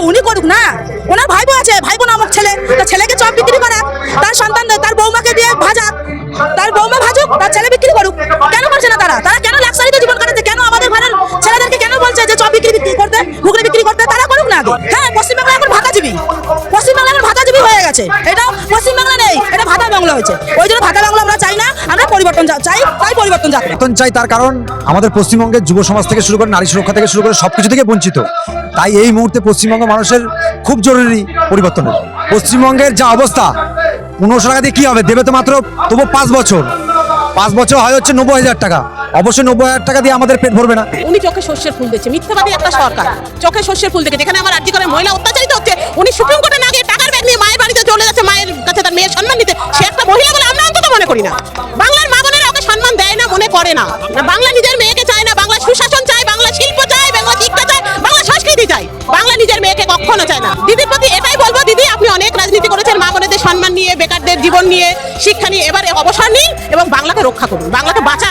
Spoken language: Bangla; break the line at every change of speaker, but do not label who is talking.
উনি করুক না, ওনার ভাইবো আছে, ভাইবো নামক ছেলে, তার ছেলেকে চপ বিক্রি করা, তার সন্তান তার বৌমাকে দিয়ে ভাজা, তার বৌমা ভাজুক, তার ছেলে বিক্রি করুক। কেন করছে না তারা? তারা কেন লাক্সারিতে জীবন কাটাচ্ছে? কেন আমাদের ঘরের ছেলেদেরকে কেন বলছে যে চপ বিক্রি করতে, ঘুগনি বিক্রি করতে? তারা করুক না আগে। হ্যাঁ, পশ্চিমবাংলা এখন ভাতাজীবী, পশ্চিমবাংলা এখন ভাতাজীবী হয়ে গেছে। এটা পশ্চিমবাংলা নেই, এটা ভাতা বাংলা হয়েছে। ওই জন্য ভাতা বাংলা আমরা চাই না, আমরা পরিবর্তন চাই, তাই পরিবর্তন যাক।
পরিবর্তন চাই, তার কারণ আমাদের পশ্চিমবঙ্গের যুব সমাজ থেকে শুরু করে নারী সুরক্ষা থেকে শুরু করে সবকিছু থেকে বঞ্চিত। তাই এই মুহূর্তে পশ্চিমবঙ্গ মানুষের খুব জরুরি পরিবর্তনের। পশ্চিমবঙ্গের যা অবস্থা, 1500 টাকা দিয়ে কি হবে? দেবে তো মাত্র তবু 5 বছর, 5 বছর হয় হচ্ছে 90,000 টাকা। অবশ্যই 90,000 টাকা দিয়ে আমাদের পেট ভরবে না।
উনি চোখে শস্যের ফুল দিচ্ছে, মিথ্যাবাদী একটা সরকার চোখে শস্যের ফুল দেখে। যেখানে আমার রাজ্য করে মহিলা অত্যাচারিত হচ্ছে, উনি সুপ্রিম কোর্টে না গিয়ে টাকার ব্যাগ নিয়ে মায়ের বাড়িতে চলে যাচ্ছে, মায়ের কাছে তার মেয়ের সম্মান নিতে। সে একটা মহিলা বলে আমরা অন্তত মনে করি না। বাংলার মা বোনেরা ওকে সম্মান দেয় না, মনে করে না। বাংলা নিজের মেয়েকে চায় না, বাংলা সুশাসন চায়, বাংলা শিল্প চায়, বাংলা শিক্ষা চায়, বাংলা সংস্কৃতি চায়, বাংলা নিজের মেয়েকে কখনো চায় না। দিদির প্রতি এটাই বলবো, দিদি আপনি অনেক রাজনীতি করেছেন মা বোনেদের সম্মান নিয়ে, বেকারদের জীবন নিয়ে, শিক্ষা নিয়ে, এবার অবসর নিন এবং বাংলাকে রক্ষা করুন, বাংলাকে বাঁচান।